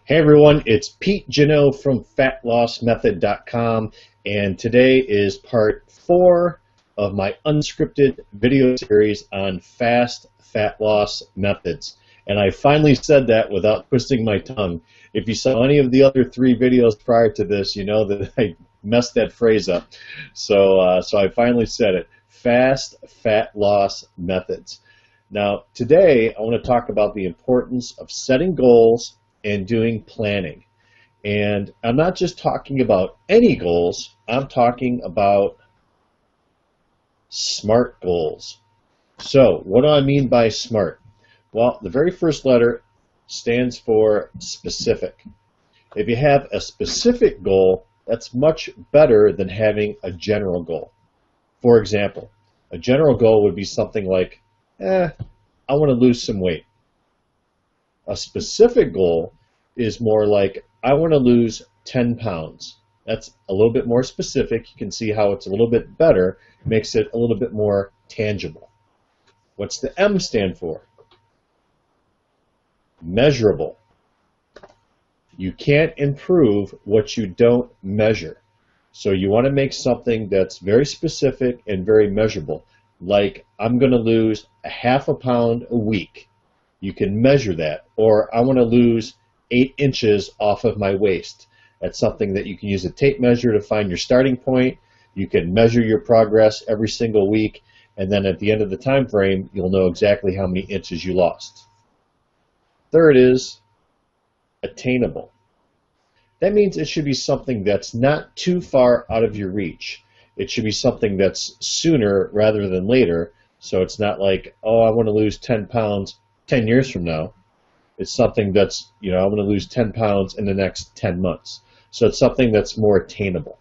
Hey everyone, it's Pete Genot from FatLossMethod.com, and today is part 4 of my unscripted video series on fast fat loss methods. And I finally said that without twisting my tongue. If you saw any of the other 3 videos prior to this, you know that I messed that phrase up. So I finally said it, fast fat loss methods. Now today I want to talk about the importance of setting goals and doing planning. And I'm not just talking about any goals, I'm talking about SMART goals. So what do I mean by SMART? Well, the very first letter stands for specific. If you have a specific goal, that's much better than having a general goal. For example, a general goal would be something like, I want to lose some weight. A specific goal is more like, I want to lose 10 pounds. That's a little bit more specific. You can see how it's a little bit better, makes it a little bit more tangible. What's the M stand for? Measurable. You can't improve what you don't measure. So you want to make something that's very specific and very measurable. Like, I'm going to lose a half a pound a week. You can measure that. Or I want to lose 8 inches off of my waist. That's something that you can use a tape measure to find your starting point. You can measure your progress every single week, and then at the end of the time frame, you'll know exactly how many inches you lost. Third is attainable. That means it should be something that's not too far out of your reach. It should be something that's sooner rather than later, so it's not like, oh, I want to lose 10 pounds 10 years from now. It's something that's, I want to lose 10 pounds in the next 10 months. So it's something that's more attainable.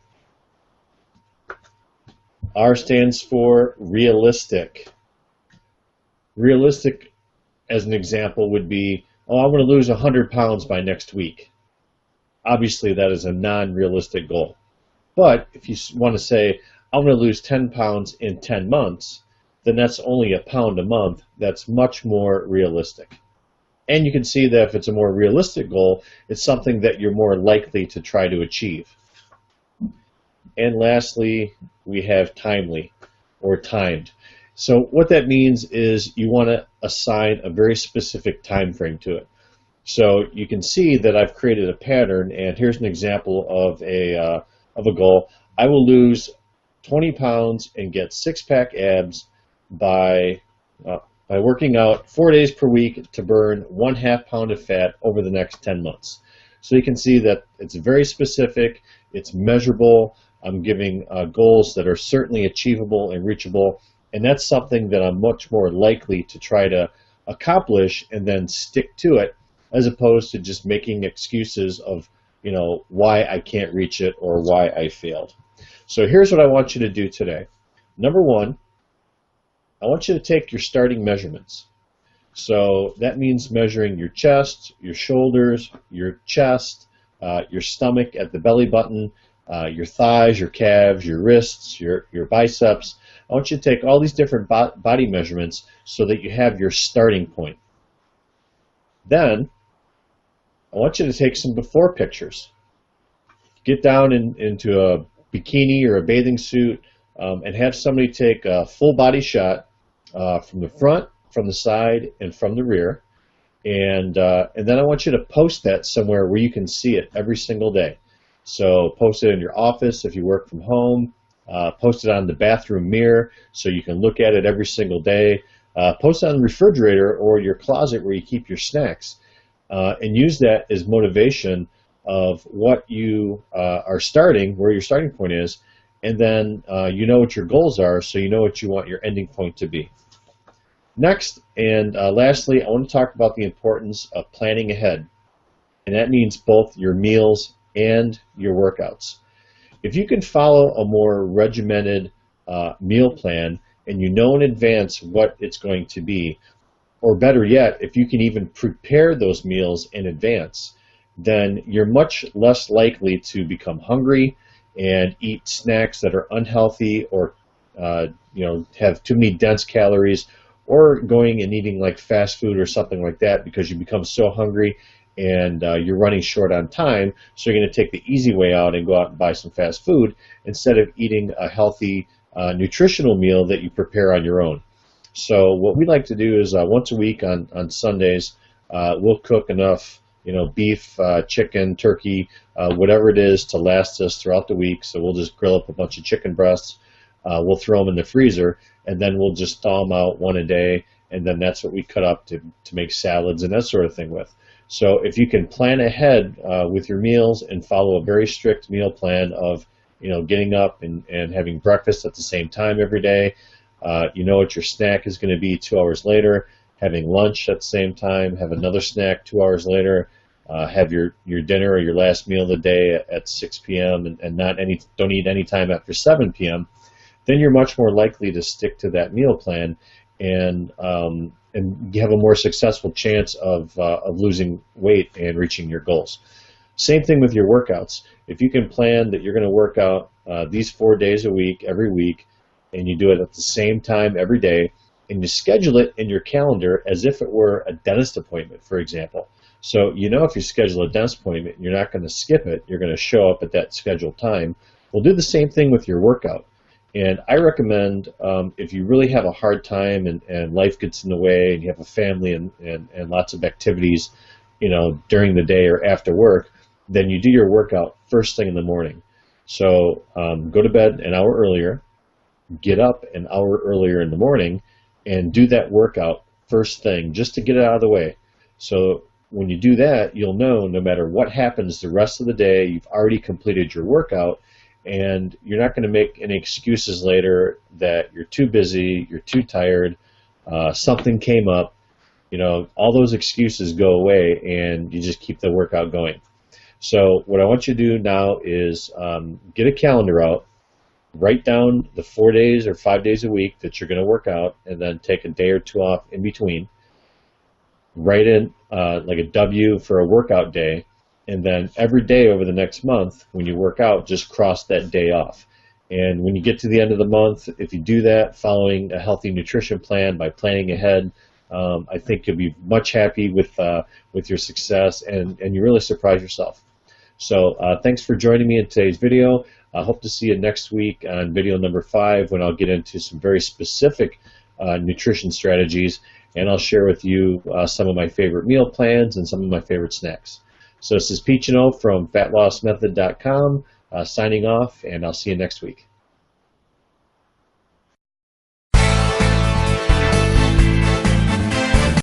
R stands for realistic. Realistic, as an example, would be, oh, I want to lose 100 pounds by next week. Obviously, that is a non-realistic goal. But if you want to say, I want to lose 10 pounds in 10 months, then that's only a pound a month. That's much more realistic. And you can see that if it's a more realistic goal, it's something that you're more likely to try to achieve. And lastly, we have timely or timed. So what that means is you want to assign a very specific time frame to it. So you can see that I've created a pattern, and here's an example of a goal. I will lose 20 pounds and get 6-pack abs by working out 4 days per week to burn 1/2 pound of fat over the next 10 months. So you can see that it's very specific, it's measurable. I'm giving goals that are certainly achievable and reachable, and that's something that I'm much more likely to try to accomplish and then stick to it, as opposed to just making excuses of, why I can't reach it or why I failed. So here's what I want you to do today. Number 1, I want you to take your starting measurements. So that means measuring your chest, your shoulders, your chest, your stomach at the belly button, your thighs, your calves, your wrists, your biceps. I want you to take all these different body measurements so that you have your starting point. Then, I want you to take some before pictures. Get down into a bikini or a bathing suit and have somebody take a full body shot from the front, from the side, and from the rear. And then I want you to post that somewhere where you can see it every single day. So post it in your office if you work from home. Post it on the bathroom mirror so you can look at it every single day. Post it on the refrigerator or your closet where you keep your snacks. And use that as motivation of what you are starting, where your starting point is, and then you know what your goals are, so you know what you want your ending point to be. Next, and lastly, I want to talk about the importance of planning ahead, and that means both your meals and your workouts. If you can follow a more regimented meal plan, and you know in advance what it's going to be, or better yet, if you can even prepare those meals in advance, then you're much less likely to become hungry and eat snacks that are unhealthy or have too many dense calories, or going and eating like fast food or something like that because you become so hungry and you're running short on time, so you're going to take the easy way out and go out and buy some fast food instead of eating a healthy, nutritional meal that you prepare on your own. So what we like to do is once a week on Sundays, we'll cook enough, beef, chicken, turkey, whatever it is to last us throughout the week. So we'll just grill up a bunch of chicken breasts. We'll throw them in the freezer, and then we'll just thaw them out one a day, and then that's what we cut up to make salads and that sort of thing with. So if you can plan ahead with your meals and follow a very strict meal plan of, getting up and having breakfast at the same time every day, you know what your snack is going to be 2 hours later, having lunch at the same time, have another snack 2 hours later, have your dinner or your last meal of the day at 6 p.m. and don't eat any time after 7 p.m., then you're much more likely to stick to that meal plan and you have a more successful chance of losing weight and reaching your goals. Same thing with your workouts. If you can plan that you're going to work out these 4 days a week, every week, and you do it at the same time every day, and you schedule it in your calendar as if it were a dentist appointment, for example. So if you schedule a dentist appointment, you're not going to skip it. You're going to show up at that scheduled time. We'll do the same thing with your workout. And I recommend if you really have a hard time and life gets in the way and you have a family and lots of activities, during the day or after work, then you do your workout first thing in the morning. So go to bed an hour earlier, get up an hour earlier in the morning, and do that workout first thing just to get it out of the way. So when you do that, you'll know no matter what happens the rest of the day, you've already completed your workout, and you're not going to make any excuses later that you're too busy, you're too tired, something came up. All those excuses go away, and you just keep the workout going. So what I want you to do now is get a calendar out, write down the 4 days or 5 days a week that you're going to work out, and then take a day or two off in between. Write in like a W for a workout day, and then every day over the next month when you work out, just cross that day off. And when you get to the end of the month, if you do that following a healthy nutrition plan by planning ahead, I think you'll be much happy with your success, and you really surprise yourself. So thanks for joining me in today's video. I hope to see you next week on video number 5, when I'll get into some very specific nutrition strategies, and I'll share with you some of my favorite meal plans and some of my favorite snacks. So this is Genot from FatLossMethod.com signing off, and I'll see you next week.